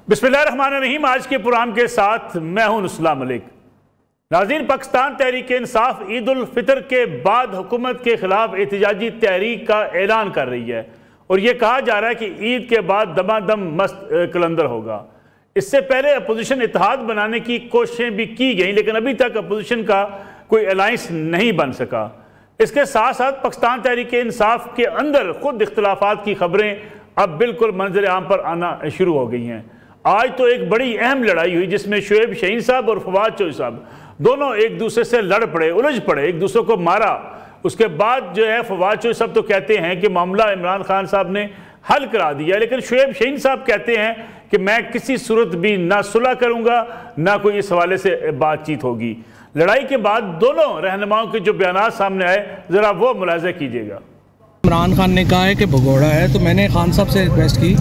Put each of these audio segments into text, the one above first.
बिस्मिल्लाहिर्रहमानिर्रहीम। आज के प्रोग्राम के साथ मैं हूं नुस्ला मलिक। नाज़रीन, पाकिस्तान तहरीक इंसाफ ईद उल फितर के बाद हुकूमत के खिलाफ एहतजाजी तहरीक का ऐलान कर रही है और यह कहा जा रहा है कि ईद के बाद दमादम मस्त कलंदर होगा। इससे पहले अपोजिशन इत्तेहाद बनाने की कोशिशें भी की गई, लेकिन अभी तक अपोजिशन का कोई अलायंस नहीं बन सका। इसके साथ साथ पाकिस्तान तहरीक इंसाफ के अंदर खुद इख्तलाफात की खबरें अब बिल्कुल मंजर आम पर आना शुरू हो गई हैं। आज तो एक बड़ी अहम लड़ाई हुई जिसमें शुएब शाहीन साहब और फवाद चौधरी साहब दोनों एक दूसरे से लड़ पड़े, उलझ पड़े, एक दूसरे को मारा। उसके बाद जो है फवाद चौधरी साहब तो कहते हैं कि मामला इमरान खान साहब ने हल करा दिया, लेकिन शुएब शाहीन साहब कहते हैं कि मैं किसी सूरत भी ना सुलह करूंगा ना कोई इस हवाले से बातचीत होगी। लड़ाई के बाद दोनों रहनुमाओं के जो बयान सामने आए, जरा वो मुलाहिजा कीजिएगा। इमरान खान ने कहा है कि भगोड़ा है, तो मैंने खान साहब से रिक्वेस्ट की,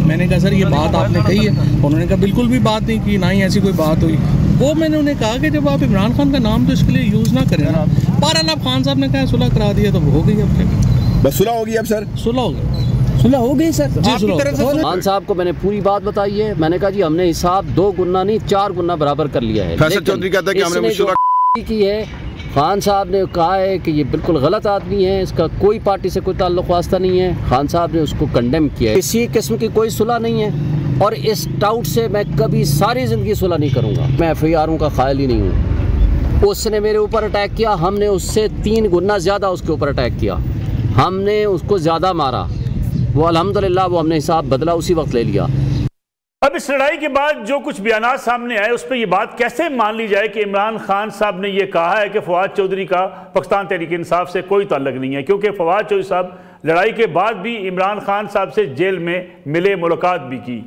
मैंने कहा सर ये बात आपने कही है। उन्होंने कहा बिल्कुल भी बात नहीं की, ना ही ऐसी कोई बात हुई। वो मैंने उन्हें कहा कि जब आप इमरान खान का नाम तो इसके लिए यूज़ ना करें ना। बहरहाल अब खान साहब ने कहा सुलह करा दिया तो हो गई, अब बस सुलह होगी। अब सर सुलह हो गई, सुलह हो गई सर जी। सुलह खान साहब को मैंने पूरी बात बताई है। मैंने कहा जी हमने हिसाब 2 गुना नहीं 4 गुना बराबर कर लिया है। फैसल चौधरी कहता है कि हमने मुश्किल की है। खान साहब ने कहा है कि ये बिल्कुल गलत आदमी है, इसका कोई पार्टी से कोई ताल्लुक वास्ता नहीं है। खान साहब ने उसको कंडेम किया है। किसी किस्म की कोई सुलह नहीं है और इस डाउट से मैं कभी सारी ज़िंदगी सुलह नहीं करूँगा। मैं FIR का ख़ायल ही नहीं हूँ। उसने मेरे ऊपर अटैक किया, हमने उससे 3 गुना ज़्यादा उसके ऊपर अटैक किया, हमने उसको ज़्यादा मारा। वो अल्हम्दुलिल्लाह वो हमने हिसाब बदला, उसी वक्त ले लिया। अब इस लड़ाई के बाद जो कुछ बयान सामने आए उस पर यह बात कैसे मान ली जाए कि इमरान खान साहब ने यह कहा है कि फवाद चौधरी का पाकिस्तान तहरीक इंसाफ से कोई ताल्लुक नहीं है, क्योंकि फवाद चौधरी साहब लड़ाई के बाद भी इमरान खान साहब से जेल में मिले, मुलाकात भी की।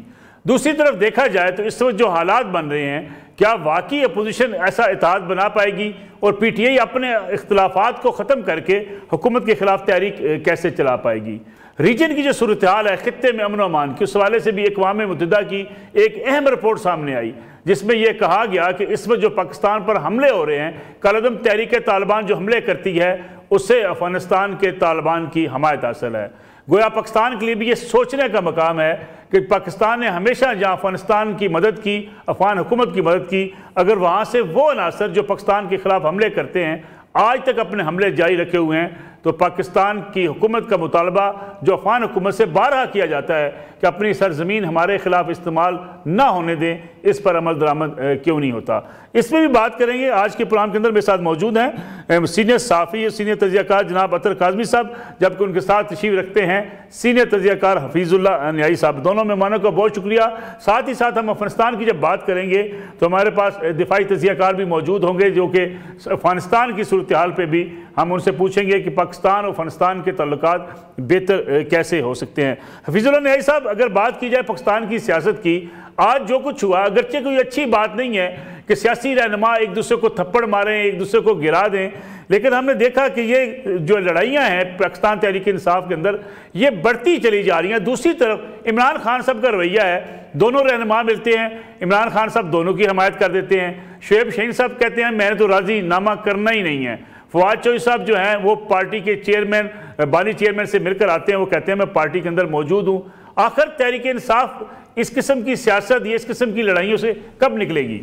दूसरी तरफ देखा जाए तो इस वक्त जो हालात बन रहे हैं, क्या वाकई अपोजिशन ऐसा इत्तेहाद बना पाएगी और PTI अपने इख्तलाफात को ख़त्म करके हुकूमत के खिलाफ तहरीक कैसे चला पाएगी? रीजन की जो सूरत हाल है, खित्ते में अमन अमान की, उस हवाले से भी अक़वाम मुत्तहिदा की एक अहम रिपोर्ट सामने आई जिसमें यह कहा गया कि इस वक्त जो पाकिस्तान पर हमले हो रहे हैं, कलअदम तहरीक तालिबान जो हमले करती है उससे अफगानिस्तान के तालिबान की हमायत हासिल है। गोया पाकिस्तान के लिए भी ये सोचने का मकाम है कि पाकिस्तान ने हमेशा जहाँ अफगानिस्तान की मदद की, अफगान हुकूमत की मदद की, अगर वहाँ से वो अनासर जो पाकिस्तान के खिलाफ हमले करते हैं आज तक अपने हमले जारी रखे हुए हैं, तो पाकिस्तान की हुकूमत का मुतालबा जो अफगान हुकूमत से बारहा किया जाता है कि अपनी सरजमीन हमारे खिलाफ इस्तेमाल ना होने दें, इस पर अमल दरामद क्यों नहीं होता? इसमें भी बात करेंगे। आज के प्रोग्राम के अंदर मेरे साथ मौजूद हैं सीनियर सहाफ़ी, सीनियर तजियाकार जनाब अतर काज़मी साहब, जबकि उनके साथ तशरीफ़ रखते हैं सीनियर तजियाकार हफीज़ुल्लाह न्याई साहब। दोनों मेहमानों का बहुत शुक्रिया। साथ ही साथ हम अफगानिस्तान की जब बात करेंगे तो हमारे पास दिफाई तजियाकार भी मौजूद होंगे जो कि अफगानिस्तान की सूरत हाल पर भी हम उनसे पूछेंगे कि पाकिस्तान और अफगानिस्तान के ताल्लुकात बेहतर कैसे हो सकते हैं। हफीज़ुल्लाह न्याई साहब, अगर बात की जाए पाकिस्तान की सियासत की, आज जो कुछ हुआ अगरचे कोई अच्छी बात नहीं है कि सियासी रहनुमा एक दूसरे को थप्पड़ मारें, एक दूसरे को गिरा दें, लेकिन हमने देखा कि ये जो लड़ाइयाँ हैं पाकिस्तान तहरीक इंसाफ के अंदर ये बढ़ती चली जा रही हैं। दूसरी तरफ इमरान खान साहब का रवैया है, दोनों रहनुमा मिलते हैं, इमरान खान साहब दोनों की हमायत कर देते हैं। शुएब शाहीन साहब कहते हैं मैंने तो राजी नामा करना ही नहीं है। फवाद चौधरी साहब जो हैं वो पार्टी के चेयरमैन, बानी चेयरमैन से मिलकर आते हैं, वो कहते हैं मैं पार्टी के अंदर मौजूद हूँ। आखिर तहरीक इंसाफ इस किस्म की सियासत, ये इस किस्म की लड़ाइयों से कब निकलेगी?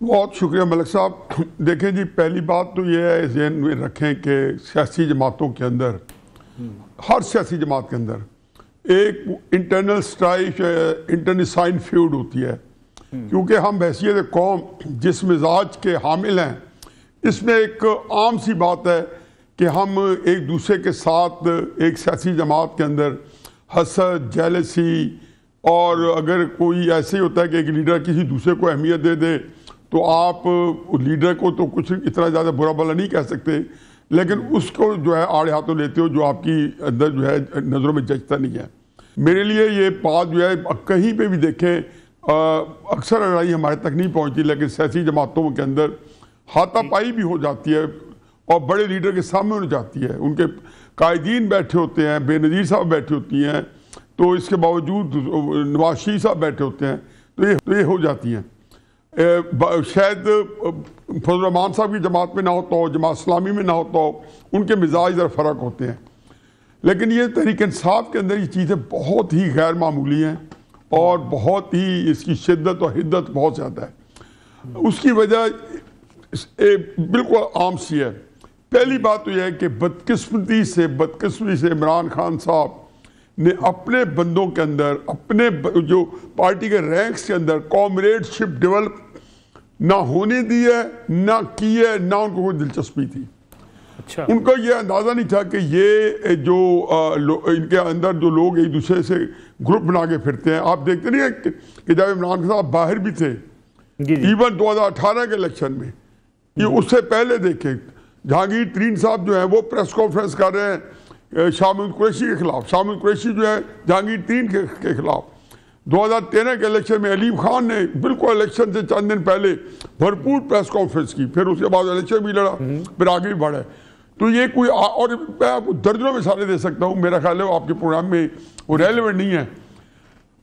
बहुत शुक्रिया मलिक साहब। देखें जी, पहली बात तो ये है ज़हन में रखें कि सियासी जमातों के अंदर, हर सियासी जमात के अंदर एक इंटरनल स्ट्राइक, इंटरनल साइन फ्यूड होती है, क्योंकि हम हैसियत कौम जिस मिजाज के हामिल हैं, इसमें एक आम सी बात है कि हम एक दूसरे के साथ एक सियासी जमात के अंदर हसद, जेलसी, और अगर कोई ऐसे ही होता है कि एक लीडर किसी दूसरे को अहमियत दे दे तो आप लीडर को तो कुछ इतना ज़्यादा बुरा भला नहीं कह सकते, लेकिन उसको जो है आड़े हाथों लेते हो जो आपकी अंदर जो है नज़रों में जचता नहीं है। मेरे लिए ये बात जो है कहीं पे भी देखें अक्सर लड़ाई हमारे तक नहीं पहुंचती, लेकिन सियासी जमातों के अंदर हाथापाई भी हो जाती है और बड़े लीडर के सामने हो जाती है। उनके कायदीन बैठे होते हैं, बेनज़ीर साहब बैठे होती हैं, तो इसके बावजूद नवाज शरीफ साहब बैठे होते हैं, तो ये हो जाती हैं। शायद फजल रहमान साहब की जमात में ना होता हो, जमात इस्लामी में ना होता हो, उनके मिजाज ज़रा फ़र्क होते हैं। लेकिन ये तहरीक इंसाफ के अंदर ये चीज़ें बहुत ही गैर मामूली हैं और बहुत ही इसकी शिद्दत और हिद्दत बहुत ज़्यादा है। उसकी वजह बिल्कुल आम सी है। पहली बात तो यह है कि बदकिस्मती से इमरान खान साहब ने अपने बंदों के अंदर, अपने जो पार्टी के रैंक्स के अंदर कॉमरेडशिप डेवलप ना होने दी है, ना की है, ना उनको कोई दिलचस्पी थी। अच्छा। उनको ये अंदाज़ा नहीं था कि ये जो इनके अंदर जो लोग एक दूसरे से ग्रुप बना के फिरते हैं। आप देखते नहीं है कि जब इमरान साहब बाहर भी थे, इवन 2018 के इलेक्शन में, ये उससे पहले देखें जहांगीर तरीन साहब जो है वो प्रेस कॉन्फ्रेंस कर रहे हैं शामिल कुरैशी के खिलाफ। शामिल कुरैशी जो है जहांगीर तरीन के खिलाफ। 2013 के इलेक्शन में अलीम खान ने बिल्कुल इलेक्शन से चंद दिन पहले भरपूर प्रेस कॉन्फ्रेंस की, फिर उसके बाद इलेक्शन भी लड़ा, फिर आगे भी बढ़े। तो ये कोई और मैं आपको दर्जनों मिसालें दे सकता हूँ, मेरा ख्याल है वो आपके प्रोग्राम में वो रेलेवेंट नहीं है।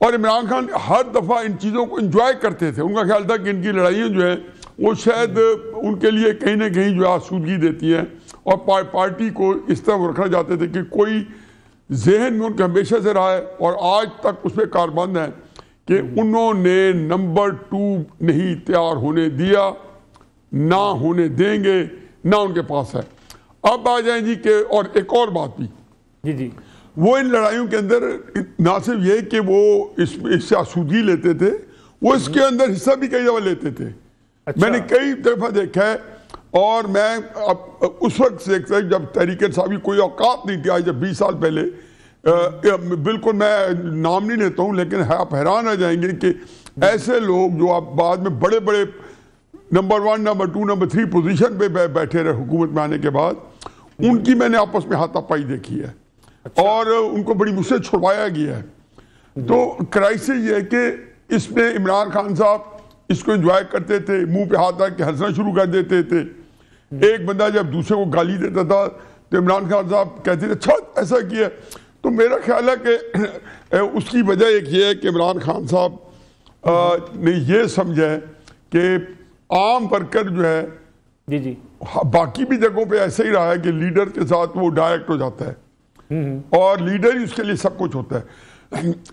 और इमरान खान हर दफ़ा इन चीज़ों को इंजॉय करते थे। उनका ख्याल था कि इनकी लड़ाइयाँ जो है वो शायद उनके लिए कहीं ना कहीं जो है आसूदगी देती हैं, और पार्टी को इस तरह रखना चाहते थे कि कोई जहन में उनके हमेशा से रहा है और आज तक उस पर कारबंद है कि उन्होंने नंबर 2 नहीं तैयार होने दिया, ना होने देंगे, ना उनके पास है। अब आ जाए जी के, और एक और बात भी जी, वो इन लड़ाइयों के अंदर ना सिर्फ ये कि वो इससे आसूदगी लेते थे, वो इसके अंदर हिस्सा भी कई दफा लेते थे। अच्छा। मैंने कई दफा देखा है, और मैं अब उस वक्त से जब तहरीक इंसाफ की कोई औकात नहीं थी, आज जब 20 साल पहले, बिल्कुल मैं नाम नहीं लेता हूँ, लेकिन आप हैरान आ जाएंगे कि ऐसे लोग जो आप बाद में बड़े बड़े नंबर 1, नंबर 2, नंबर 3 पोजीशन पे बैठे रहे हुकूमत में आने के बाद, उनकी मैंने आपस में हाथापाई देखी है। अच्छा। और उनको बड़ी मुश्किल छुड़वाया गया है। तो क्राइसिस ये है कि इसमें इमरान खान साहब इसको एंजॉय करते थे, मुंह पे हाथ रख के हंसना शुरू कर देते थे। एक बंदा जब दूसरे को गाली देता था तो इमरान खान साहब कहते थे अच्छा ऐसा किया। तो मेरा ख्याल है कि उसकी वजह एक ये है कि इमरान खान साहब ने ये समझा है कि आम वर्कर जो है जी बाकी भी जगहों पे ऐसे ही रहा है कि लीडर के साथ वो डायरेक्ट हो जाता है और लीडर ही उसके लिए सब कुछ होता है।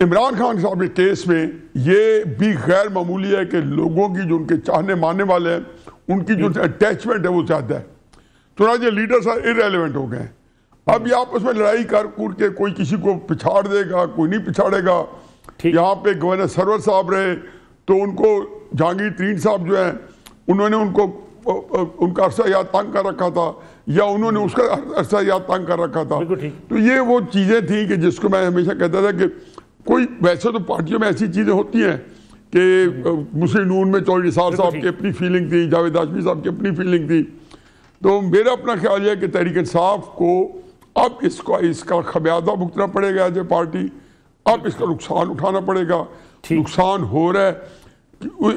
इमरान खान साहब के केस में ये भी गैर मामूली है कि लोगों की जो उनके चाहने मानने वाले हैं, उनकी जो अटैचमेंट है वो ज़्यादा है। चुनांचे लीडर साहब इररेलेवेंट हो गए। अब ये आपस में लड़ाई कर कूद के कोई किसी को पिछाड़ देगा, कोई नहीं पिछाड़ेगा। यहाँ पे गवर्नर सरवर साहब रहे तो उनको जहांगीर तरीन साहब जो है उन्होंने उनका अरसा याद तंग कर रखा था, या उन्होंने उसका अरसा याद तंग कर रखा था। तो ये वो चीज़ें थी कि जिसको मैं हमेशा कहता था कि कोई, वैसे तो पार्टियों में ऐसी चीज़ें होती हैं कि मुस्लिम नून में चौधरी निसार साहब की अपनी फीलिंग थी, जावेद हाशमी साहब की अपनी फीलिंग थी। तो मेरा अपना ख्याल है कि तहरीक इंसाफ को अब इसका खमियाजा भुगतना पड़ेगा एज ए पार्टी। अब इसका नुकसान उठाना पड़ेगा। नुकसान हो रहा है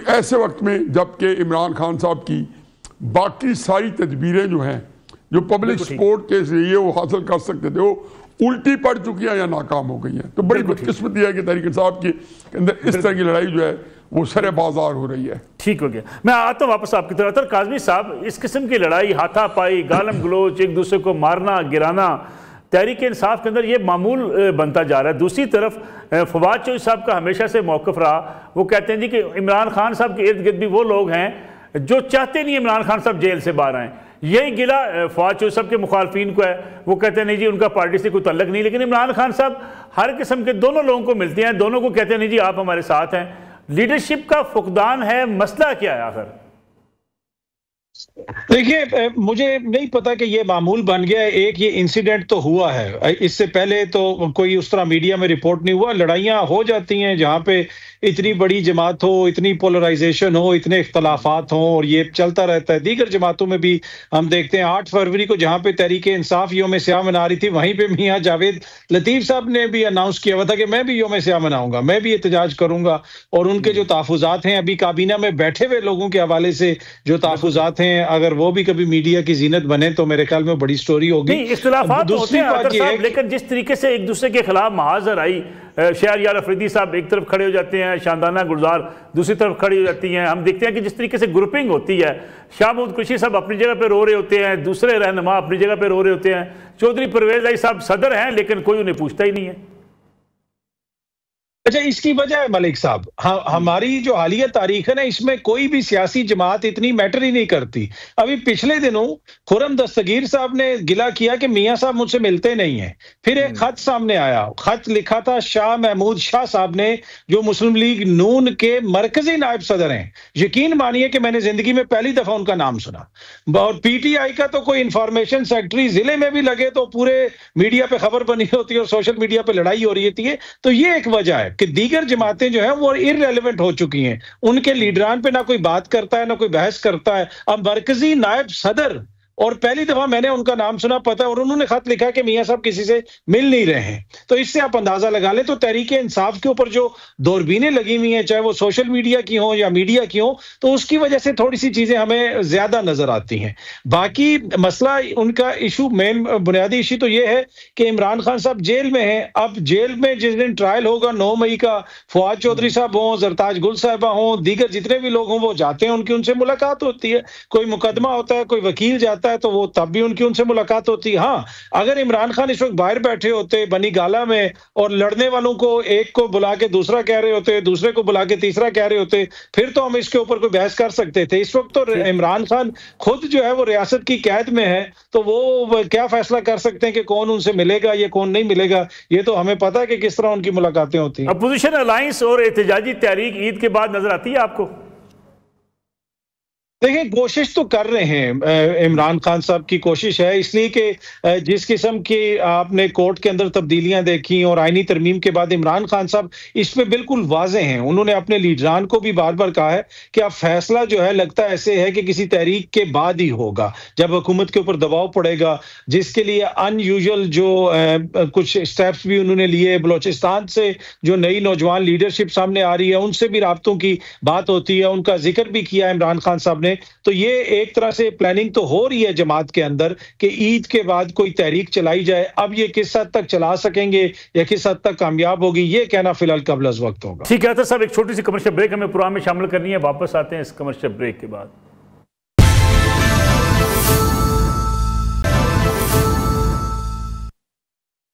ऐसे वक्त में जबकि इमरान खान साहब की बाकी सारी तदबीरें जो हैं, जो पब्लिक सपोर्ट के जरिए वो हासिल कर सकते थे, वो उल्टी पड़ चुकी हैं या नाकाम हो गई हैं। तो बड़ी बदकिस्मती है कि तहरीक इंसाफ के अंदर इस तरह की लड़ाई जो है वो सरे बाजार हो रही है। ठीक हो गया, मैं आता हूँ वापस आपकी तरफ। काज़मी साहब, इस किस्म की लड़ाई, हाथापाई, गालम गलोच, एक दूसरे को मारना गिराना तहरीक इंसाफ के अंदर ये मामूल बनता जा रहा है। दूसरी तरफ फवाद चौधरी साहब का हमेशा से मौक़िफ़ रहा, वो कहते हैं जी कि इमरान खान साहब के इर्द गिर्द भी वो लोग हैं जो चाहते नहीं इमरान खान साहब जेल से बाहर आएँ। यही गिला फवाद चौधरी साहब के मुखालफिन को है। वो कहते हैं नहीं जी उनका पार्टी से कोई तल्लक नहीं, लेकिन इमरान खान साहब हर किस्म के दोनों लोगों को मिलते हैं, दोनों को कहते हैं नहीं जी आप हमारे साथ हैं। लीडरशिप का फुकदान है, मसला क्या है आखिर? देखिए, मुझे नहीं पता कि ये मामूल बन गया है। एक ये इंसिडेंट तो हुआ है, इससे पहले तो कोई उस तरह मीडिया में रिपोर्ट नहीं हुआ। लड़ाइयाँ हो जाती हैं जहाँ पे इतनी बड़ी जमात हो, इतनी पोलराइजेशन हो, इतने इख्तलाफात हों, और ये चलता रहता है। दीगर जमातों में भी हम देखते हैं। 8 फरवरी को जहाँ पे तहरीक इंसाफ यौम स्याह मना रही थी, वहीं पे मियाँ जावेद लतीफ़ साहब ने भी अनाउंस किया हुआ था कि मैं भी यौम स्याह मनाऊंगा, मैं भी एहतजाज करूंगा। और उनके जो तहफ़्फ़ुज़ात हैं, अभी काबीना में बैठे हुए लोगों के हवाले से जो तहफ़्फ़ुज़ात हैं हैं, अगर वो भी कभी मीडिया की जीनत बने तो मेरे ख्याल में बड़ी स्टोरी होगी। इख्तिलाफात होते हैं लेकिन जिस तरीके से एक दूसरे के खिलाफ महाजर आई, शहरयार अफरीदी साहब एक तरफ खड़े हो जाते हैं, शानदाना गुलजार दूसरी तरफ खड़ी हो जाती हैं, हम देखते हैं कि जिस तरीके से ग्रुपिंग होती है, शाह महमूद कुरैशी साहब अपनी जगह पे रो रहे होते हैं, दूसरे रहनुमा अपनी जगह पे रो रहे होते हैं, चौधरी परवेज आई साहब सदर हैं लेकिन कोई उन्हें पूछता ही नहीं है। अच्छा, इसकी वजह है मलिक साहब, हमारी जो हालिया तारीख है ना, इसमें कोई भी सियासी जमात इतनी मैटर ही नहीं करती। अभी पिछले दिनों खुर्रम दस्तगीर साहब ने गिला किया कि मियां साहब मुझसे मिलते नहीं हैं। फिर एक खत सामने आया, खत लिखा था शाह महमूद शाह साहब ने, जो मुस्लिम लीग नून के मरकजी नायब सदर हैं। यकीन मानिए कि मैंने जिंदगी में पहली दफा उनका नाम सुना। और पीटीआई का तो कोई इंफॉर्मेशन सेक्रेटरी जिले में भी लगे तो पूरे मीडिया पे खबर बनी होती है और सोशल मीडिया पे लड़ाई हो रही होती है। तो ये एक वजह है कि दीगर जमातें जो हैं वो इररेलेवेंट हो चुकी हैं, उनके लीडरान पे ना कोई बात करता है ना कोई बहस करता है। अब मरकजी नायब सदर, और पहली दफा मैंने उनका नाम सुना, पता, और उन्होंने खत लिखा कि मियां साहब किसी से मिल नहीं रहे हैं। तो इससे आप अंदाजा लगा लें। तो तहरीक इंसाफ के ऊपर जो दूरबीनें लगी हुई हैं, चाहे वो सोशल मीडिया की हो या मीडिया की हो, तो उसकी वजह से थोड़ी सी चीजें हमें ज्यादा नजर आती हैं। बाकी मसला, उनका इशू, मेन बुनियादी इशू तो ये है कि इमरान खान साहब जेल में हैं। अब जेल में जिस दिन ट्रायल होगा 9 मई का, फवाद चौधरी साहब हों, जरताज गुल साहिबा हों, दीगर जितने भी लोग हों, वो जाते हैं, उनकी उनसे मुलाकात होती है। कोई मुकदमा होता है, कोई वकील जाता है, तो वो तब भी उनकी उनसे मुलाकात होती है। हाँ, अगर इमरान खान इस वक्त बाहर बैठे होते बनी गाला में और लड़ने वालों को एक को बुला के दूसरा कह रहे होते, दूसरे को बुला के तीसरा कह रहे होते, फिर तो हम इसके ऊपर कोई बहस कर सकते थे। इस वक्त तो इमरान खान खुद जो है वो रियासत की कैद में है, तो वो क्या फैसला कर सकते हैं कि कौन उनसे मिलेगा या कौन नहीं मिलेगा। ये तो हमें पता है कि किस तरह उनकी मुलाकातें होती हैं। अपोजिशन अलायंस और एहतजाजी तहरीक ईद के बाद नजर आती है आपको? देखिए, कोशिश तो कर रहे हैं, इमरान खान साहब की कोशिश है, इसलिए कि जिस किस्म की आपने कोर्ट के अंदर तब्दीलियां देखी और आईनी तरमीम के बाद इमरान खान साहब इस पे बिल्कुल वाजे हैं। उन्होंने अपने लीडरान को भी बार बार कहा है कि अब फैसला जो है लगता ऐसे है कि किसी तहरीक के बाद ही होगा, जब हुकूमत के ऊपर दबाव पड़ेगा, जिसके लिए अनयूजुअल जो कुछ स्टेप्स भी उन्होंने लिए। बलोचिस्तान से जो नई नौजवान लीडरशिप सामने आ रही है, उनसे भी राब्तों की बात होती है, उनका जिक्र भी किया इमरान खान साहब ने। तो ये एक तरह से प्लानिंग तो हो रही है जमात के अंदर कि ईद के बाद कोई तहरीक चलाई जाए। अब ये किस हद तक चला सकेंगे या किस हद तक कामयाब होगी, ये कहना फिलहाल कबल अज़ वक्त होगा। ठीक है, तो सब एक छोटी सी कमर्शियल ब्रेक हमें प्रोग्राम में शामिल करनी है, वापस आते हैं इस कमर्शियल ब्रेक के बाद।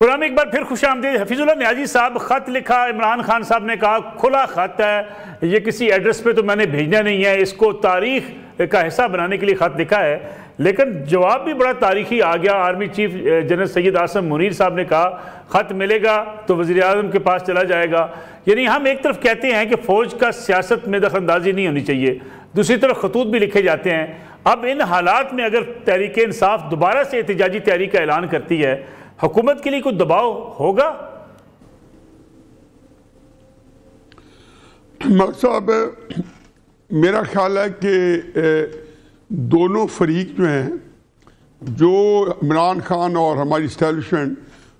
प्रोग्राम एक बार फिर खुशामदीद। हफीजुल्लाह नियाजी साहब, खत लिखा, इमरान खान साहब ने कहा खुला खत है, ये किसी एड्रेस पे तो मैंने भेजना नहीं है, इसको तारीख का हिस्सा बनाने के लिए खत लिखा है। लेकिन जवाब भी बड़ा तारीखी आ गया। Army chief general Syed Asim Munir साहब ने कहा खत मिलेगा तो वज़ीर आज़म के पास चला जाएगा। यानी हम एक तरफ कहते हैं कि फ़ौज का सियासत में दखलंदाजी नहीं होनी चाहिए, दूसरी तरफ खतूत भी लिखे जाते हैं। अब इन हालात में अगर तहरीक इंसाफ दोबारा से एहतजाजी तहरीक का ऐलान करती है, हुकूमत के लिए कोई दबाव होगा? मलिक साहब, मेरा ख्याल है कि दोनों फरीक जो हैं, जो इमरान खान और हमारी इस्टेब्लिशमेंट,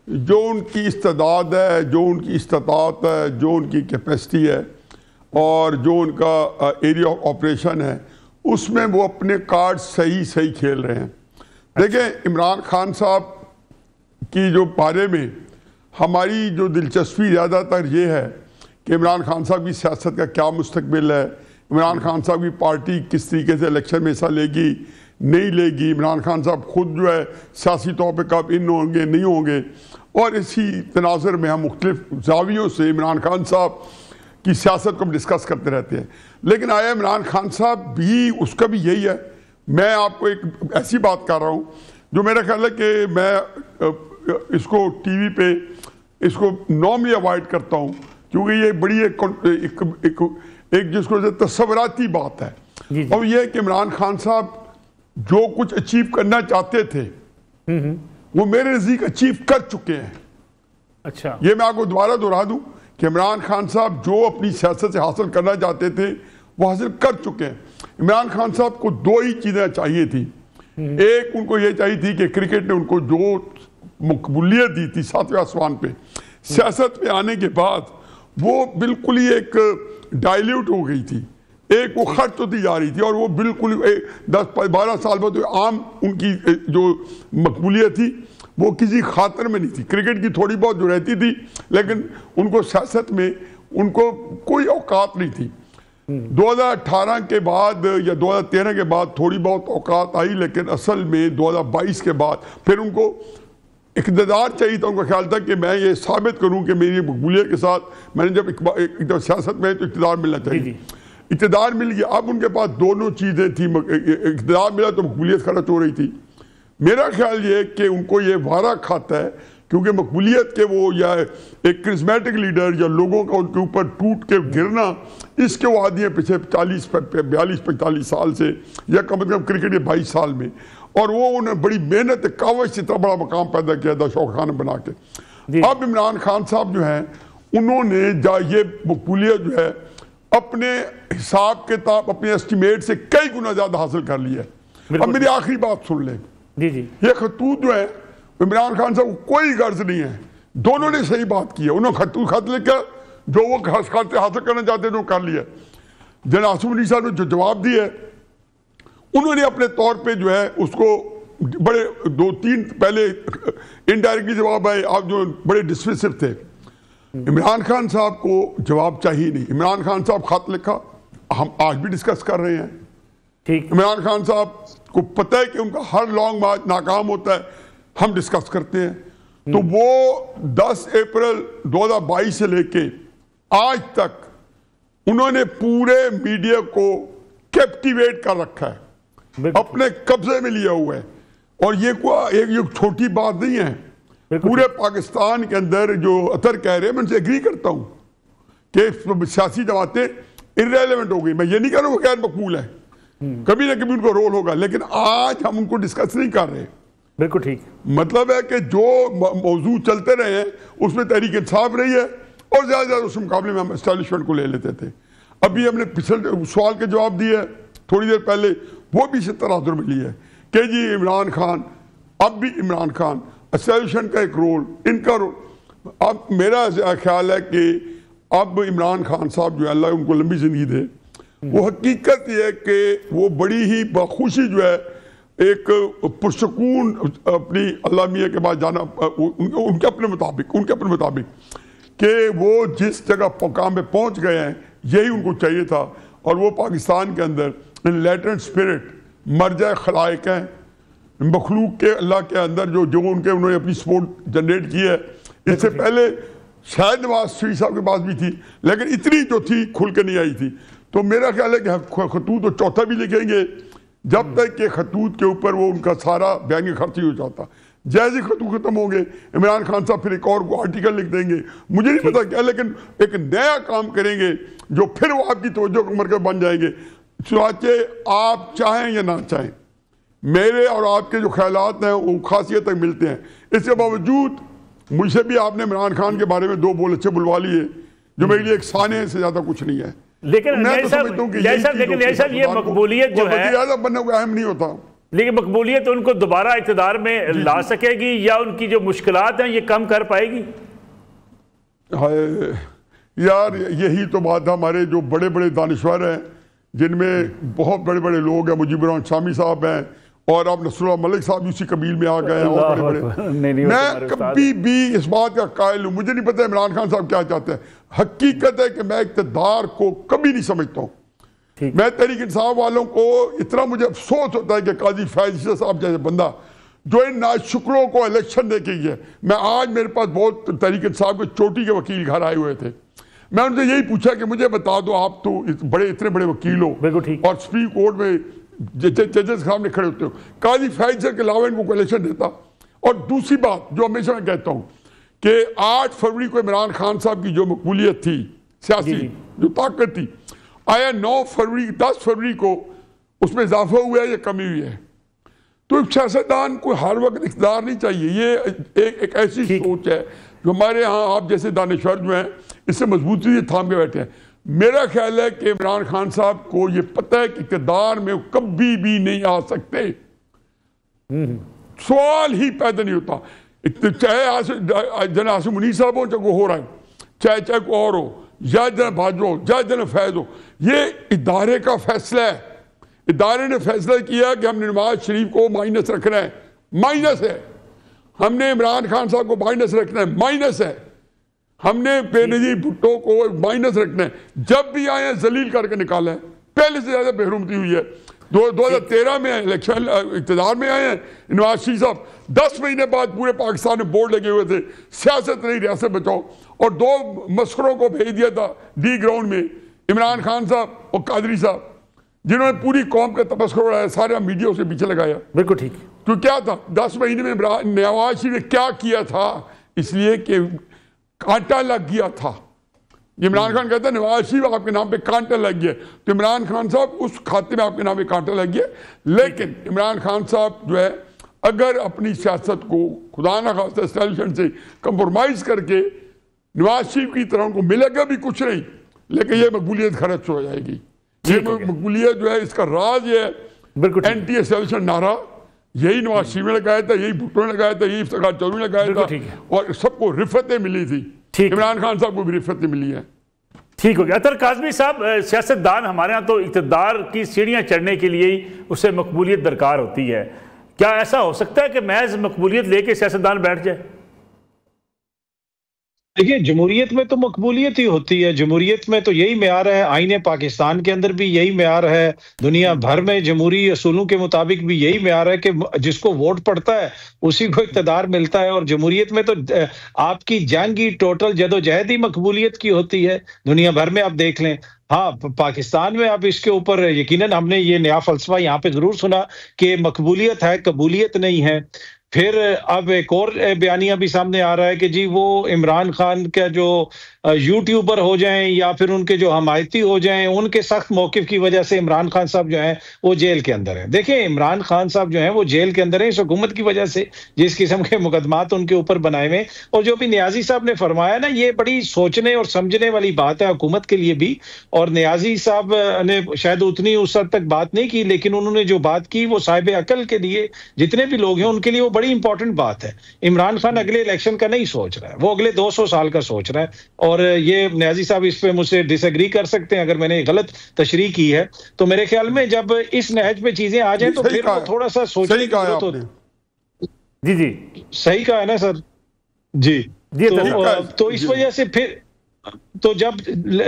जो उनकी इस्तेदाद है, जो उनकी इस्तात है, जो उनकी कैपेसिटी है और जो उनका एरिया ऑफ ऑपरेशन है, उसमें वो अपने कार्ड सही सही खेल रहे हैं। देखें, इमरान खान साहब की जो बारे में हमारी जो दिलचस्पी ज़्यादातर ये है कि इमरान खान साहब की सियासत का क्या मुस्तकबिल है, इमरान खान साहब की पार्टी किस तरीके से इलेक्शन में हिस्सा लेगी नहीं लेगी, इमरान खान साहब खुद जो है सियासी तौर पर कब इन होंगे नहीं होंगे। और इसी तनाज़ुर में हम मुख्तलिफ जावियों से इमरान खान साहब की सियासत को डिस्कस करते रहते हैं। लेकिन आया इमरान खान साहब भी, उसका भी यही है। मैं आपको एक ऐसी बात कर रहा हूँ जो मेरा ख्याल है कि मैं इसको टीवी पे इसको नॉर्मली अवॉइड करता हूँ, क्योंकि ये बड़ी एक जिसको तस्वराती बात है। और ये कि इमरान खान साहब जो कुछ अचीव करना चाहते थे वो मेरे नज़दीक अचीव कर चुके हैं। अच्छा, ये मैं आपको दोबारा दोहरा दूं कि इमरान खान साहब जो अपनी सियासत से हासिल करना चाहते थे वो हासिल कर चुके हैं। इमरान खान साहब को दो ही चीज़ें चाहिए थी। एक, उनको ये चाहिए थी कि क्रिकेट ने उनको जो मकबूलियत दी थी 7वें आसमान पे, सियासत पे आने के बाद वो बिल्कुल ही एक डाइल्यूट हो गई थी, एक वो खर्च होती जा रही थी और वो बिल्कुल 10-12 साल बाद तो आम उनकी जो मकबूलियत थी वो किसी खातर में नहीं थी। क्रिकेट की थोड़ी बहुत जो रहती थी, लेकिन उनको सियासत में उनको कोई औकात नहीं थी। 2018 के बाद या 2013 के बाद थोड़ी बहुत औकात आई, लेकिन असल में 2022 के बाद फिर उनको इक़्तिदार चाहिए था। उनका ख्याल था कि मैं ये साबित करूं कि मेरी मकबूलियत के साथ मैंने जब एक सियासत में तो इक़्तिदार मिलना चाहिए। इक़्तिदार मिल गया, अब उनके पास दोनों चीज़ें थी। इक़्तिदार मिला तो मकबूलियत खर्च हो रही थी। मेरा ख्याल ये कि उनको ये वारा खाता है, क्योंकि मकबूलियत के वो या एक क्रिस्मेटिक लीडर या लोगों का उनके ऊपर टूट के गिरना, इसके वो आदि हैं पिछले 42-45 साल से, या कम से कम क्रिकेट के 22 साल में। और वो उन्हें बड़ी मेहनत कावश से इतना बड़ा मकाम पैदा किया था शौक खाना बना के। अब इमरान खान साहब जो हैं उन्होंने ये मकबूलियत जो है अपने हिसाब किताब अपने एस्टिमेट से कई गुना ज़्यादा हासिल कर लिया है। अब मेरी आखिरी बात सुन लें, ये खतूत जो है इमरान खान साहब को कोई गर्ज नहीं है। दोनों ने सही बात की है। उन्होंने खत लिखा जो वो हासिल करना चाहते थे वो कर लिया। जनाब आसिम अली साहब ने जो जवाब दिया उन्होंने अपने तौर पे जो है उसको बड़े 2-3 पहले इनडायरेक्टली जवाब आए, आप जो बड़े डिस्मिसिव थे। इमरान खान साहब को जवाब चाहिए नहीं। इमरान खान साहब खत लिखा, हम आज भी डिस्कस कर रहे हैं। ठीक, इमरान खान साहब को पता है कि उनका हर लॉन्ग मार्च नाकाम होता है, हम डिस्कस करते हैं। तो वो 10 अप्रैल 2022 से लेके आज तक उन्होंने पूरे मीडिया को कैप्टिवेट कर रखा है, अपने कब्जे में लिया हुआ है। और ये एक छोटी बात नहीं है। पूरे पाकिस्तान के अंदर जो अतर कह रहे हैं, मैं उनसे एग्री करता हूं कि सियासी जमातें इररेलेवेंट हो गई। मैं ये नहीं कह रहा हूं गैर मकबूल है, कभी ना कभी उनको रोल होगा, लेकिन आज हम उनको डिस्कस नहीं कर रहे। बिल्कुल ठीक। मतलब है कि जो मौजूद चलते रहे हैं उसमें तहरीक इंसाफ रही है और ज्यादा ज्यादा उस मुकाबले में हम एस्टैब्लिशमेंट को ले लेते थे। अभी हमने पिछले सवाल के जवाब दिए थोड़ी देर पहले, वो भी इसी तराजुर में लिया है कि जी इमरान खान, अब भी इमरान खान एस्टैब्लिशमेंट का एक रोल, इनका रोल। अब मेरा ख्याल है कि अब इमरान खान साहब जो है अल्लाह उनको लंबी जिंदगी दे, वो हकीकत ये है कि वो बड़ी ही बखुशी जो है एक पुरसकून अपनी अल्लाह मियाँ के बाद जाना, उनके अपने मुताबिक कि वो जिस जगह मुकाम पे पहुँच गए हैं यही उनको चाहिए था। और वो पाकिस्तान के अंदर लैटेंट स्पिरिट मर्जा खलाइक हैं, मखलूक के अल्लाह के अंदर जो उन्होंने अपनी सपोर्ट जनरेट की है। इससे पहले शायद नवाज शरीफ साहब के पास भी थी, लेकिन इतनी जो थी खुल के नहीं आई थी। तो मेरा ख्याल है कि खतूत तो चौथा भी लिखेंगे जब तक कि खतूत के ऊपर वो उनका सारा बैंक खर्च ही हो जाता। जैसे खतूत खत्म होंगे इमरान खान साहब फिर एक और आर्टिकल लिख देंगे, मुझे नहीं पता क्या, लेकिन एक नया काम करेंगे जो फिर वो आपकी तवज्जो का मरकज़ बन जाएंगे। चाहे आप चाहें या ना चाहें, मेरे और आपके जो ख्यालात हैं वो खासियत तक मिलते हैं। इसके बावजूद मुझसे भी आपने इमरान खान के बारे में 2 बोल अच्छे बुलवा लिए, जो मेरे लिए एक साने से ज्यादा कुछ नहीं है। लेकिन मैं तो समझता हूं कि ये मकबूलियत जो है बनना कोई अहम नहीं होता, लेकिन मकबूलियत उनको दोबारा इक़्तिदार में ला सकेगी या उनकी जो मुश्किलात हैं ये कम कर पाएगी? हाय यार, यही तो बात है। हमारे जो बड़े बड़े दानिश्वर हैं, जिनमें बहुत बड़े बड़े लोग हैं, मुजीबुर रहमान शामी साहब हैं और अब नसरुल्लाह मलिक साहब उसी कबील में आ गए हैं और बड़े बड़े। मैं कभी भी इस बात का कायल हूं, मुझे नहीं पता इमरान खान साहब क्या चाहते हैं। हकीकत है कि मैं इक़्तिदार को कभी नहीं समझता हूं। मैं तहरीक इंसाफ वालों को इतना मुझे अफसोस होता है कि काजी फैज साहब जैसे बंदा जो इन नाशुक्रों को इलेक्शन दे के गया। मैं आज मेरे पास बहुत तहरीक इंसाफ के चोटी के वकील घर आए हुए थे, मैं उनसे यही पूछा कि मुझे बता दो, आप तो इतने बड़े वकील हो और सुप्रीम कोर्ट में जजेस सामने खड़े होते हो, काजी फैज के अलावा इनको इलेक्शन देता? और दूसरी बात जो हमेशा मैं कहता हूं कि 8 फरवरी को इमरान खान साहब की जो मकबूलियत थी सियासी, जो ताकत थी, आया 9 फरवरी 10 फरवरी को उसमें इजाफा हुआ है या कमी हुई है? तो एक सियासतदान को हर वक्त इक़्तिदार नहीं चाहिए। ये एक ऐसी सोच है जो हमारे यहाँ आप जैसे दानिश्वर जो हैं इससे मजबूती से थाम के बैठे हैं। मेरा ख्याल है कि इमरान खान साहब को ये पता है कि इक़्तिदार में कभी भी नहीं आ सकते, सवाल ही पैदा नहीं होता। चाहे जनाब आसिम मुनीर साहब हो, चाहे हो रहा है, चाहे कोई और हो, या इतना भाजपा हो या इतना फैज हो, ये इदारे का फैसला है। इदारे ने फैसला किया कि हमने नवाज शरीफ को माइनस रखना है, माइनस है। हमने इमरान खान साहब को माइनस रखना है, माइनस है। हमने बेनजीर भुट्टो को माइनस रखना है। जब भी आए हैं जलील करके निकाला है, पहले से ज्यादा बेहरुमती हुई है। 2013 में इलेक्शन इक़्तिदार में आए हैं नवाज शरीफ साहब, 10 महीने बाद पूरे पाकिस्तान में बोर्ड लगे हुए थे, सियासत नहीं रियासत बचाओ, और 2 मस्करों को भेज दिया था डी ग्राउंड में, इमरान खान साहब और कादरी साहब, जिन्होंने पूरी कौम का तमस्कुर उड़ाया, सारे मीडिया से पीछे लगाया। बिल्कुल ठीक। तो क्या था 10 महीने में नवाज शरीफ ने क्या किया था? इसलिए कि कांटा लग गया था। इमरान खान कहता है नवाज शरीफ आपके नाम पे कांटा लग गया, तो इमरान खान साहब उस खाते में आपके नाम पे कांटा लग गया। लेकिन इमरान खान साहब जो है, अगर अपनी सियासत को खुदा न खास्ता एस्टैब्लिशमेंट से कंप्रोमाइज करके नवाज शरीफ की तरह उनको मिलेगा भी कुछ नहीं, लेकिन ये मकबूलियत खर्च हो जाएगी। ये मकबूलियत जो है, इसका राज ये है एंटी एस्टैब्लिशमेंट नारा, यही नवाज शरीफ ने लगाया था, यही भुट्टो ने लगाया था, यही इफ्तिखार चौधरी ने लगाया था, और सबको रिफतें मिली थी। इमरान खान साहब को भी रिफतें मिली है। ठीक हो गया। अतर काज़मी साहब, सियासतदान हमारे यहाँ तो इक़्तिदार की सीढ़ियाँ चढ़ने के लिए ही उसे मकबूलियत दरकार होती है। क्या ऐसा हो सकता है कि महज मकबूलियत लेके सियासतदान बैठ जाए? देखिए, जमहूरियत में तो मकबूलियत ही होती है, जमहूरियत में तो यही मेयार है, आईने पाकिस्तान के अंदर भी यही मेयार है, दुनिया भर में जमहूरी असूलों के मुताबिक भी यही मेयार है कि जिसको वोट पड़ता है उसी को इक़्तिदार मिलता है। और जमहूरियत में तो आपकी जंग ही, टोटल जदोजहद ही मकबूलियत की होती है। दुनिया भर में आप देख लें। हाँ, पाकिस्तान में अब इसके ऊपर यकीनन हमने ये नया फलसफा यहाँ पे जरूर सुना कि मकबूलियत है, कबूलियत नहीं है। फिर अब एक और बयानिया भी सामने आ रहा है कि जी वो इमरान खान का जो यूट्यूबर हो जाएं या फिर उनके जो हमायती हो जाएं, उनके सख्त मौकिफ की वजह से इमरान खान साहब जो हैं वो जेल के अंदर हैं। देखिए, इमरान खान साहब जो हैं वो जेल के अंदर हैं इस हुकूमत की वजह से, जिस किस्म के मुकदमात उनके ऊपर बनाए हुए। और जो भी नियाजी साहब ने फरमाया ना, ये बड़ी सोचने और समझने वाली बात है हुकूमत के लिए भी। और नियाजी साहब ने शायद उतनी उस हद तक बात नहीं की, लेकिन उन्होंने जो बात की वो साहिब अकल के लिए, जितने भी लोग हैं उनके लिए वो बड़ी इंपॉर्टेंट बात है। इमरान खान अगले इलेक्शन का नहीं सोच रहा है, वो अगले 200 साल का सोच रहा है। और ये नियाजी साहब इस पे मुझसे डिसएग्री कर सकते हैं अगर मैंने गलत तशरीह की है, तो मेरे ख्याल में जब इस नहज पे चीजें आ जाए तो फिर वो थोड़ा सा सोचने की जरूरत होती। जी जी, सही कहा है ना सर जी। तो इस वजह से फिर तो जब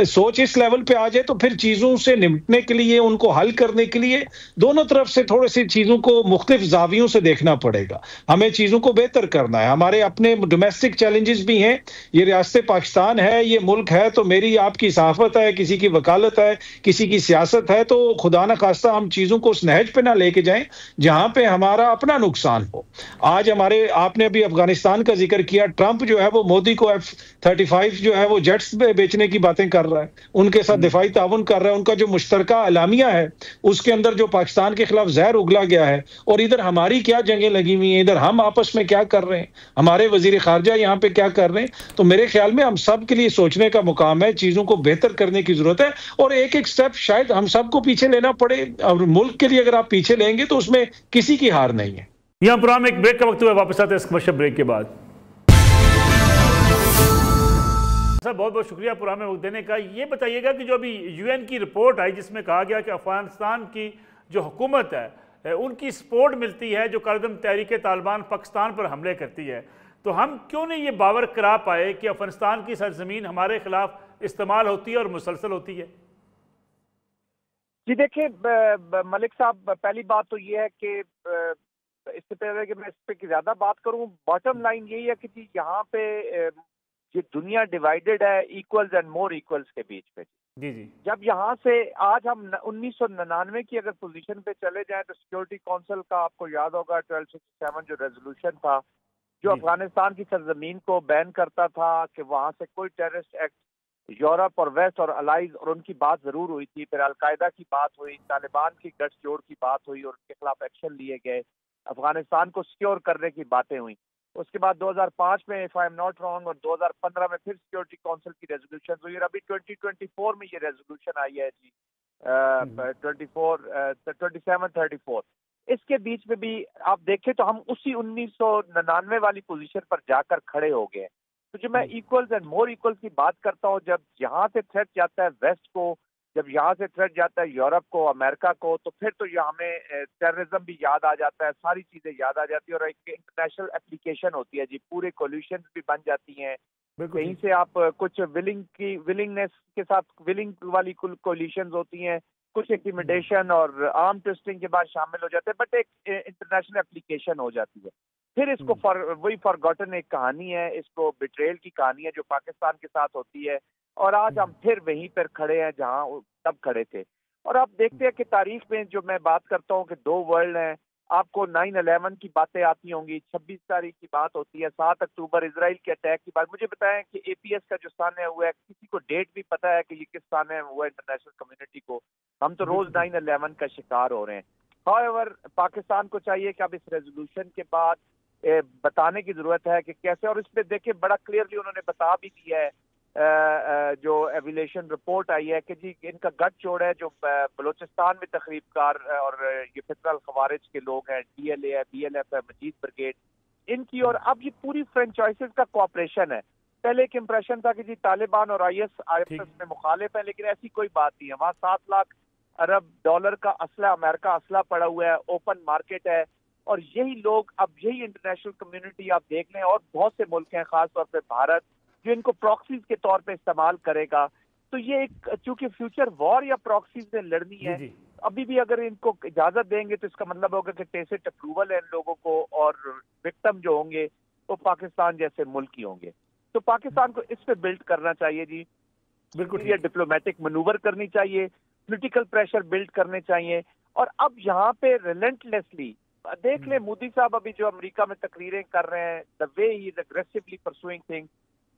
सोच इस लेवल पे आ जाए तो फिर चीजों से निपटने के लिए, उनको हल करने के लिए दोनों तरफ से थोड़ी सी चीजों को मुख्तलिफ जावियों से देखना पड़ेगा। हमें चीजों को बेहतर करना है, हमारे अपने डोमेस्टिक चैलेंजेस भी हैं। ये रियासत पाकिस्तान है, ये मुल्क है, तो मेरी आपकी सहाफत है, किसी की वकालत है, किसी की सियासत है, तो खुदा न खास्ता हम चीजों को उस नहज पे ना लेके जाएं जहां पे हमारा अपना नुकसान हो। आज हमारे, आपने अभी अफगानिस्तान का जिक्र किया, ट्रंप जो है वो मोदी को F-35 जो है वो जेट्स बेचने की बातें कर रहा है, उनके साथ दिफाई ताउन कर रहा है। उनका जो मुश्तरका अलामिया है उसके अंदर जो पाकिस्तान के खिलाफ जहर उगला गया है, और इधर हमारी क्या जंगें लगी हुई हैं, इधर हम आपस में क्या कर रहे हैं, हमारे वजीर खारजा यहाँ पे क्या कर रहे हैं। तो मेरे ख्याल में हम सब के लिए सोचने का मुकाम है, चीजों को बेहतर करने की जरूरत है, और एक एक स्टेप शायद हम सबको पीछे लेना पड़े। और मुल्क के लिए अगर आप पीछे लेंगे तो उसमें किसी की हार नहीं है। यहाँ प्रोग्राम एक ब्रेक का वक्त हुआ, वापस आते हैं इस कमर्शियल ब्रेक के बाद। बहुत बहुत शुक्रिया प्रोग्राम में वक्त देने का। ये बताइएगा कि जो अभी यूएन की रिपोर्ट आई जिसमें कहा गया कि अफगानिस्तान की जो हुकूमत है उनकी सपोर्ट मिलती है जो कदम तहरीक तालिबान पाकिस्तान पर हमले करती है, तो हम क्यों नहीं ये बावर करा पाए कि अफगानिस्तान की सरजमीन हमारे खिलाफ इस्तेमाल होती है और मुसलसल होती है? जी देखिए मलिक साहब, पहली बात तो ये है कि इससे पहले कि मैं इस पे ज्यादा बात करूं, बॉटम लाइन यही है कि जी यहाँ पे ये दुनिया डिवाइडेड है इक्वल्स एंड मोर इक्वल्स के बीच में। जी जी, जब यहाँ से आज हम 1999 की अगर पोजीशन पे चले जाएं तो सिक्योरिटी काउंसिल का आपको याद होगा 1267 जो रेजोल्यूशन था जो अफगानिस्तान की सरजमीन को बैन करता था कि वहां से कोई टेररिस्ट एक्ट, यूरोप और वेस्ट और अलाइज और उनकी बात जरूर हुई थी, फिर अलकायदा की बात हुई, तालिबान की गठजोड़ की बात हुई और उनके खिलाफ एक्शन लिए गए, अफगानिस्तान को सिक्योर करने की बातें हुई। उसके बाद 2005 में if I am not wrong और 2015 में फिर सिक्योरिटी काउंसिल की रेजोल्यूशन हुई और अभी 2024 में ये रेजोल्यूशन आई है जी 2734। इसके बीच में भी आप देखें तो हम उसी 1999 वाली पोजीशन पर जाकर खड़े हो गए। तो जब मैं इक्वल्स एंड मोर इक्वल्स की बात करता हूँ, जब यहाँ से थ्रेट जाता है वेस्ट को, जब यहाँ से थ्रेट जाता है यूरोप को, अमेरिका को, तो फिर तो यहाँ हमें टेररिज्म भी याद आ जाता है, सारी चीजें याद आ जाती है और एक इंटरनेशनल एप्लीकेशन होती है जी, पूरे कोल्यूशन भी बन जाती हैं। कहीं से आप कुछ विलिंगनेस के साथ विलिंग वाली कोलिशंस होती हैं, कुछ इंटिमिडेशन और आर्म ट्विस्टिंग के बाद शामिल हो जाते हैं, बट एक इंटरनेशनल एप्लीकेशन हो जाती है। फिर इसको वही फॉरगॉटन एक कहानी है, इसको बिट्रेल की कहानी है जो पाकिस्तान के साथ होती है, और आज हम फिर वहीं पर खड़े हैं जहां तब खड़े थे। और आप देखते हैं कि तारीख में जो मैं बात करता हूँ कि दो वर्ल्ड हैं, आपको 9/11 की बातें आती होंगी, 26 तारीख की बात होती है, 7 अक्टूबर इजराइल के अटैक की बात। मुझे बताएं कि APS का जो सान्य हुआ है, किसी को डेट भी पता है कि ये किस सान्य हुआ इंटरनेशनल कम्युनिटी को? हम तो रोज 9/11 का शिकार हो रहे हैं। हाउएवर पाकिस्तान को चाहिए कि अब इस रेजोल्यूशन के बाद बताने की जरूरत है कि कैसे, और इसमें देखिए बड़ा क्लियरली उन्होंने बता भी दिया है, जो एविलेशन रिपोर्ट आई है कि जी इनका गठजोड़ है जो बलूचिस्तान में तकरीबकार और ये फितरल खवारिज के लोग हैं, DLA है, BLF है, मजीद ब्रिगेड इनकी, और अब ये पूरी फ्रेंचाइजेस का कोऑपरेशन है। पहले एक इंप्रेशन था कि जी तालिबान और ISIS में मुखालिफ है, लेकिन ऐसी कोई बात नहीं है। वहाँ 7 लाख अरब डॉलर का असला, अमेरिका असला पड़ा हुआ है, ओपन मार्केट है, और यही लोग, अब यही इंटरनेशनल कम्युनिटी आप देख लें, और बहुत से मुल्क हैं, खासतौर पर भारत, जो इनको प्रॉक्सीज के तौर पे इस्तेमाल करेगा। तो ये एक, चूंकि फ्यूचर वॉर या प्रॉक्सीज में लड़नी है, अभी भी अगर इनको इजाजत देंगे तो इसका मतलब होगा कि टेसिट अप्रूवल है इन लोगों को, और विक्टिम जो होंगे वो पाकिस्तान जैसे मुल्क ही होंगे। तो पाकिस्तान को इस पे बिल्ड करना चाहिए जी, बिल्कुल ये डिप्लोमेटिक मनूवर करनी चाहिए, पॉलिटिकल प्रेशर बिल्ड करने चाहिए। और अब यहाँ पे रिलेंटलेसली देख ले, मोदी साहब अभी जो अमेरिका में तकरीरें कर रहे हैं, the way he is aggressively pursuing things,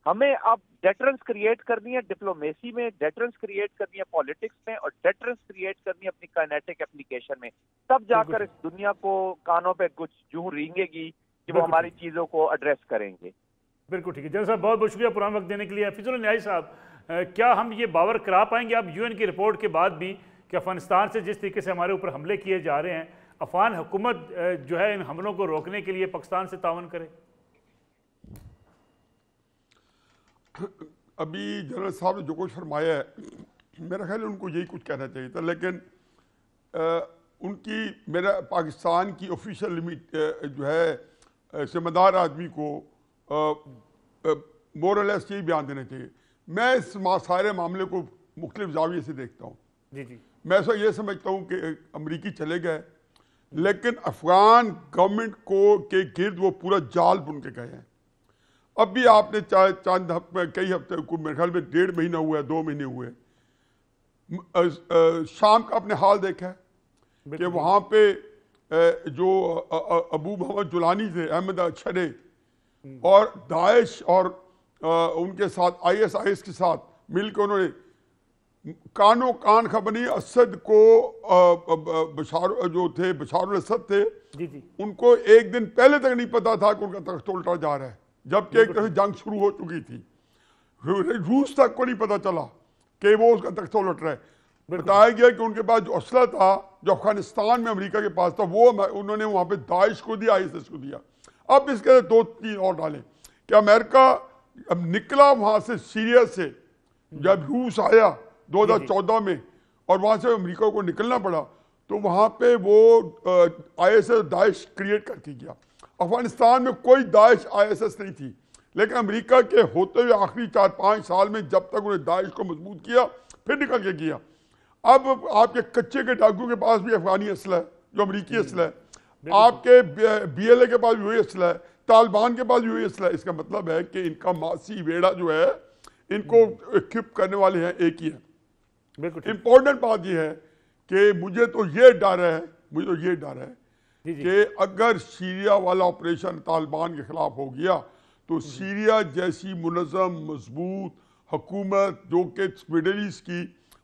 हमें अब डेटरेंस क्रिएट करनी है डिप्लोमेसी में, डेटरेंस क्रिएट करनी है पॉलिटिक्स में, और डेटरेंस क्रिएट करनी है अपनी काइनेटिक एप्लीकेशन में। तब जाकर इस दुनिया को कानों पे कुछ जूं रेंगेगी कि वो हमारी चीजों को एड्रेस करेंगे। बिल्कुल ठीक है जनरल साहब, बहुत बहुत शुक्रिया पुराना वक्त देने के लिए। हफीजुल न्याई साहब, क्या हम ये बावर करा पाएंगे अब UN की रिपोर्ट के बाद भी कि अफगानिस्तान से जिस तरीके से हमारे ऊपर हमले किए जा रहे हैं, अफगान हुकूमत जो है इन हमलों को रोकने के लिए पाकिस्तान से ताउन करे? अभी जनरल साहब ने जो कुछ फरमाया है, मेरा ख्याल है उनको यही कुछ कहना चाहिए था, लेकिन उनकी, मेरा पाकिस्तान की ऑफिशियल लिमिट जो है जिम्मेदार आदमी को मोरलेस यही बयान देना चाहिए। मैं इस सारे मामले को मुख्तलिफ जाविये से देखता हूँ। जी मैं ऐसा ये समझता हूँ कि अमरीकी चले गए, लेकिन अफगान गवर्नमेंट को के गिर्द वो पूरा जाल बुन के गए हैं। अब भी आपने चंद कई हफ्ते को, मेरे ख्याल में 1.5 महीना हुआ है, 2 महीने हुए, शाम का अपने हाल देखा है कि वहाँ पे जो अबू मोहम्मद जुलानी थे, अहमद अशरे, और दाइश और उनके साथ ISIS के साथ मिलकर उन्होंने कानो कान खबनी असद को, बशार जो थे बशारुल असद थे, उनको एक दिन पहले तक नहीं पता था कि उनका तख्त उल्टा जा रहा है, जबकि एक तरह जंग शुरू हो चुकी थी। रूस तक को नहीं पता चला कि वो उसका तख्त उलट रहा है। बताया गया कि उनके पास जो असला था, जो अफगानिस्तान में अमेरिका के पास था, वो उन्होंने वहाँ पे दाइश को दिया, ISIS को दिया। अब इसके 2-3 और डालें कि अमेरिका अब निकला वहाँ से, सीरिया से, जब रूस आया 2014 में और वहाँ से अमेरिका को निकलना पड़ा, तो वहाँ पे वो ISIS दाइश क्रिएट करके गया। अफगानिस्तान में कोई दाइश ISIS नहीं थी, लेकिन अमेरिका के होते हुए आखिरी 4-5 साल में जब तक उन्हें दाइश को मजबूत किया, फिर निकल के किया। अब आपके कच्चे के डाकू के पास भी अफगानी असला है, जो अमरीकी असला है, आपके BLA के पास भी वही असला है, तालिबान के पास भी वही असला है। इसका मतलब है कि इनका मासी वेड़ा जो है, इनको इक्विप करने वाले हैं एक ही है। इंपॉर्टेंट बात यह है कि मुझे तो ये डर है कि अगर सीरिया वाला ऑपरेशन तालिबान के खिलाफ हो गया, तो सीरिया जैसी मुनज़्ज़म मजबूत हुकूमत, जो कि मिडल ईस्ट की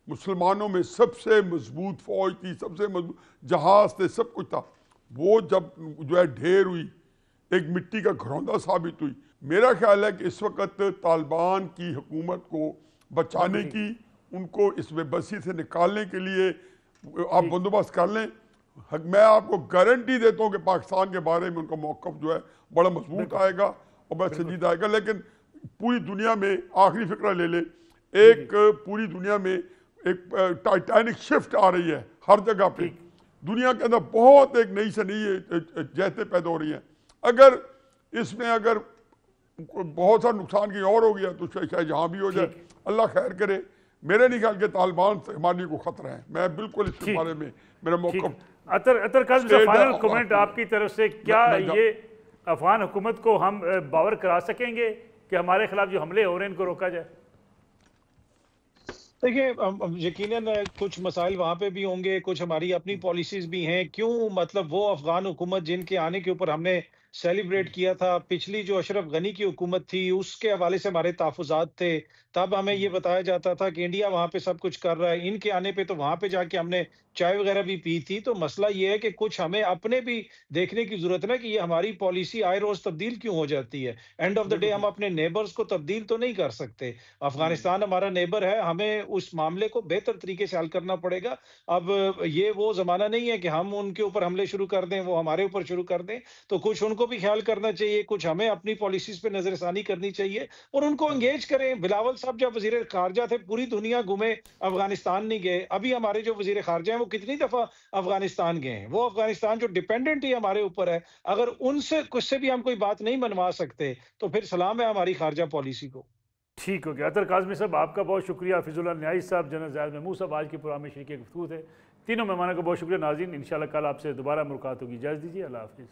मुसलमानों में सबसे मजबूत फौज थी, सबसे मजबूत जहाज थे, सब कुछ था, वो जब जो है ढेर हुई, एक मिट्टी का घरौंदा साबित हुई। मेरा ख्याल है कि इस वक्त तालिबान की हुकूमत को बचाने की, उनको इस बेबसी से निकालने के लिए आप बंदोबस्त कर लें। मैं आपको गारंटी देता हूँ कि पाकिस्तान के बारे में उनका मौक़िफ़ जो है बड़ा मजबूत आएगा और बड़ा संजीदा आएगा। लेकिन पूरी दुनिया में आखिरी फिक्रा ले ले, एक पूरी दुनिया में एक टाइटैनिक शिफ्ट आ रही है हर जगह पे। दुनिया के अंदर बहुत एक नई से नई जहतें पैदा हो रही हैं। अगर इसमें अगर बहुत सा नुकसान कहीं और हो गया तो शायद यहाँ भी हो जाए, अल्लाह खैर करे। मेरे नहीं ख्याल के तालिबान से हमारे को खतरा है, मैं बिल्कुल इसके बारे में मेरा मौक़िफ़। अतर काज़िम साहब, फाइनल कमेंट आपकी तरफ से, क्या ये अफगान हुकूमत को हम बावर करा सकेंगे कि हमारे खिलाफ जो हमले हो रहे हैं इनको रोका जाए? देखिए, यकीनन कुछ मसाइल वहाँ पे भी होंगे, कुछ हमारी अपनी पॉलिसीज भी हैं। क्यों, मतलब वो अफगान हुकूमत जिनके आने के ऊपर हमने सेलिब्रेट किया था, पिछली जो अशरफ गनी की हुकूमत थी उसके हवाले से हमारे तहफ़्फ़ुज़ात थे, तब हमें ये बताया जाता था कि इंडिया वहाँ पे सब कुछ कर रहा है। इनके आने पे तो वहाँ पे जाके हमने चाय वगैरह भी पी थी। तो मसला ये है कि कुछ हमें अपने भी देखने की ज़रूरत है ना कि ये हमारी पॉलिसी आए रोज़ तब्दील क्यों हो जाती है। एंड ऑफ द डे हम अपने नेबर्स को तब्दील तो नहीं कर सकते। अफगानिस्तान हमारा नेबर है, हमें उस मामले को बेहतर तरीके से हल करना पड़ेगा। अब ये वो ज़माना नहीं है कि हम उनके ऊपर हमले शुरू कर दें, वो हमारे ऊपर शुरू कर दें। तो कुछ उनको भी ख्याल करना चाहिए, कुछ हमें अपनी पॉलिसीज़ पे नज़रसानी करनी चाहिए और उनको एंगेज करें। बिलावल साहब जब वज़ीर ख़ारिजा थे पूरी दुनिया घूमे, अफगानिस्तान नहीं गए। अभी हमारे जो वज़ीर ख़ारिजा हैं वो कितनी दफ़ा अफगानिस्तान गए हैं। वो अफगानिस्तान जो डिपेंडेंट ही हमारे ऊपर है, अगर उनसे कुछ से भी हम कोई बात नहीं मनवा सकते तो फिर सलाम है हमारी ख़ारिजा पॉलिसी को। ठीक हो गया। अतर काज़मी साहब, आपका बहुत शुक्रिया। हफीजुल्लाह न्याई साहब, जनरल ज़ाहिद महमूद साहब, आज के प्रोग्राम में शरीक गुफ्तगू थे। तीनों मेहमानों को बहुत शुक्रिया। नाज़रीन, इंशाल्लाह कल आपसे दोबारा मुलाकात होगी। इजाज़त दीजिए, अल्लाह हाफ़िज़।